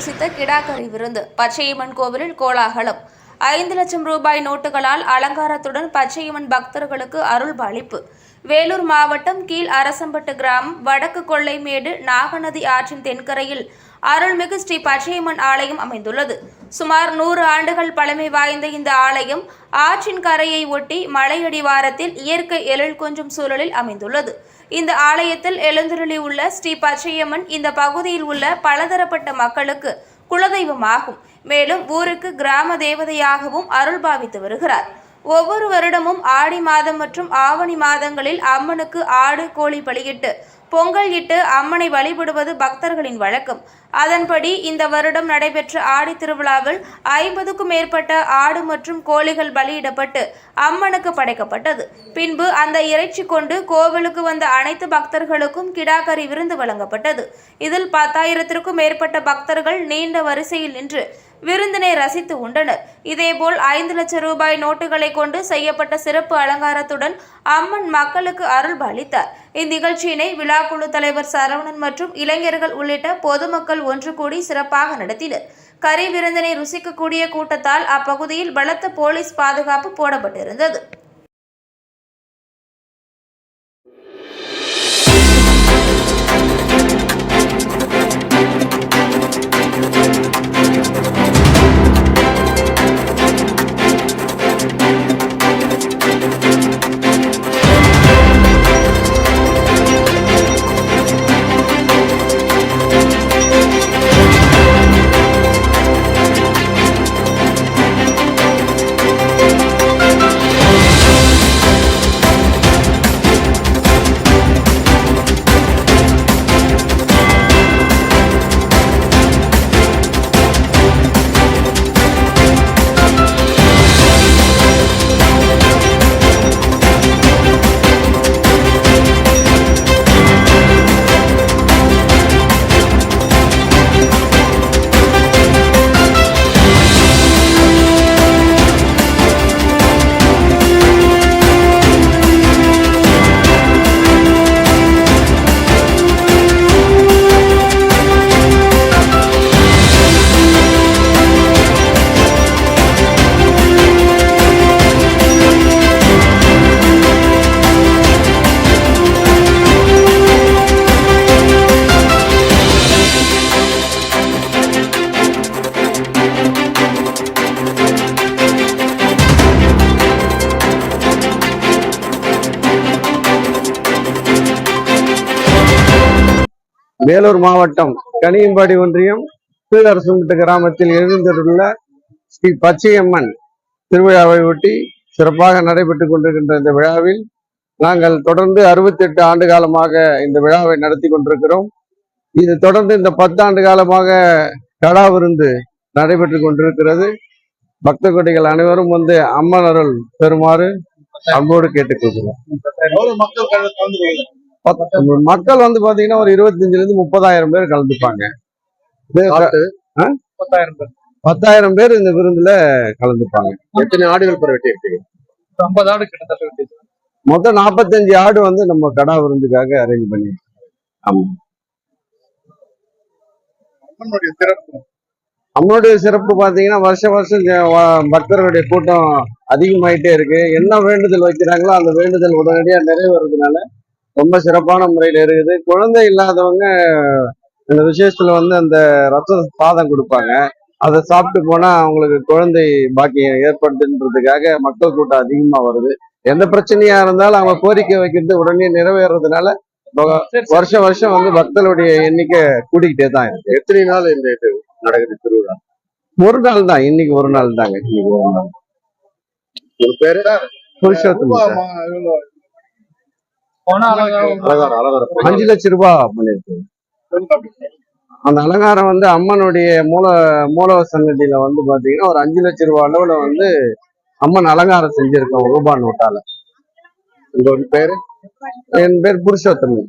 ருசித்த கிடாக்கறி விருந்து பச்சையம்மன் கோவிலில் கோலாகலம். 5 லட்சம் ரூபாய் நோட்டுகளால் அலங்காரத்துடன் பச்சையம்மன் பக்தர்களுக்கு அருள்பாலிப்பு. வேலூர் மாவட்டம் கீழ் அரசம்பட்டு கிராமம் வடக்கு கொள்ளைமேடு நாகநதி ஆற்றின் தென்கரையில் அருள்மிகு ஸ்ரீ பச்சையம்மன் ஆலயம் அமைந்துள்ளது. சுமார் 100 ஆண்டுகள் பழமை வாய்ந்த இந்த ஆலயம் ஆற்றின் கரையை ஒட்டி மலையடிவாரத்தில் இயற்கை எழில் கொஞ்சும் சூழலில் அமைந்துள்ளது. இந்த ஆலயத்தில் எழுந்தருளி உள்ள ஸ்ரீ பச்சையம்மன் இந்த பகுதியில் உள்ள பலதரப்பட்ட மக்களுக்கு குலதெய்வமாகும். மேலும் ஊருக்கு கிராம தேவதையாகவும் அருள் பாவித்து வருகிறார். ஒவ்வொரு வருடமும் ஆடி மாதம் மற்றும் ஆவணி மாதங்களில் அம்மனுக்கு ஆடு கோழி பலியிட்டு பொங்கல் இட்டு அம்மனை வழிபடுவது பக்தர்களின் வழக்கம். அதன்படி இந்த வருடம் நடைபெற்ற ஆடி திருவிழாவில் 50க்கும் மேற்பட்ட ஆடு மற்றும் கோழிகள் பலியிடப்பட்டு அம்மனுக்கு படைக்கப்பட்டது. பின்பு அந்த இறைச்சி கொண்டு கோவிலுக்கு வந்த அனைத்து பக்தர்களுக்கும் கிடாக்கறி விருந்து வழங்கப்பட்டது. இதில் 10,000க்கும் மேற்பட்ட பக்தர்கள் நீண்ட வரிசையில் நின்று விருந்தினை ரசித்து உண்டனர். இதேபோல் 5 லட்சம் ரூபாய் நோட்டுகளை கொண்டு செய்யப்பட்ட சிறப்பு அலங்காரத்துடன் அம்மன் மக்களுக்கு அருள் பாலித்தார். இந்நிகழ்ச்சியினை விழாக்குழு தலைவர் சரவணன் மற்றும் இளைஞர்கள் உள்ளிட்ட பொதுமக்கள் ஒன்று கூடி சிறப்பாக நடத்தினர். கறி விருந்தினை ருசிக்கக்கூடிய கூட்டத்தால் அப்பகுதியில் பலத்த போலீஸ் பாதுகாப்பு போடப்பட்டிருந்தது. வேலூர் மாவட்டம் கனியம்பாடி ஒன்றியம் கீழரசம்பட்டு கிராமத்தில் எழுந்துள்ள ஸ்ரீ பச்சையம்மன் திருவிழாவை ஒட்டி சிறப்பாக நடைபெற்றுக் கொண்டிருக்கின்ற இந்த விழாவில் நாங்கள் தொடர்ந்து 68 ஆண்டு காலமாக இந்த விழாவை நடத்தி கொண்டிருக்கிறோம். இது தொடர்ந்து இந்த 10 ஆண்டு காலமாக கடா விருந்து நடைபெற்றுக் கொண்டிருக்கிறது. பக்த கோடிகள் அனைவரும் வந்து அம்மன் அருள் பெறுமாறு அன்போடு கேட்டுக்கொள்கிறோம். மக்கள் வந்து பாத்தீங்கன்னா ஒரு 25,000 to 30,000 பேர் கலந்துப்பாங்க. 10,000 பேர் இந்த விருந்துல கலந்துப்பாங்க. எத்தனை ஆடுகள் பெற வெட்டி இருக்கீங்க? 50 ஆடு கிட்டத்தட்ட வெட்டி. மொத்தம் 45 ஆடு வந்து நம்ம கடா விருந்துக்காக அரேஞ்ச் பண்ணி. ஆமா. அம்மனுடைய சிறப்பு பாத்தீங்கன்னா வருஷம் பக்தர்களுடைய கூட்டம் அதிகமாயிட்டே இருக்கு. என்ன வேண்டுதல் வைக்கிறாங்களோ அந்த வேண்டுதல் உடனடியா நிறைவேறதுனால ரொம்ப சிறப்பான முறையில இருக்குது. குழந்தை இல்லாதவங்க இந்த விசேஷத்துல வந்து அந்த ரத்த சாதம் கொடுப்பாங்க. அதை சாப்பிட்டு போனா அவங்களுக்கு குழந்தை பாக்கியம் ஏற்படுத்துன்றதுக்காக மக்கள் கூட்டம் அதிகமா வருது. எந்த பிரச்சனையா இருந்தாலும் அவங்க கோரிக்கை வைக்கிறது உடனே நிறைவேறதுனால வருஷம் வந்து பக்தர்களுடைய எண்ணிக்கை கூடிக்கிட்டே தான் இருக்கு. எத்தனை நாள் இந்த இது நடக்குது திருவிழா? ஒரு நாள் தான், இன்னைக்கு ஒரு நாள் தாங்க. இன்னைக்கு ஒரு நாள். ஒரு பேரு புருஷோத்தமன். 5 லட்சம் ரூபாய் பண்ணிருக்கு. அந்த அலங்காரம் வந்து அம்மனுடைய மூல சன்னதியில வந்து பாத்தீங்கன்னா ஒரு 5 லட்சம் ரூபாய் அளவுல வந்து அம்மன் அலங்காரம் செஞ்சிருக்கோம் ரூபாய் நோட்டால. உங்க பேரு? என் பேர் புருஷோத்தமன்.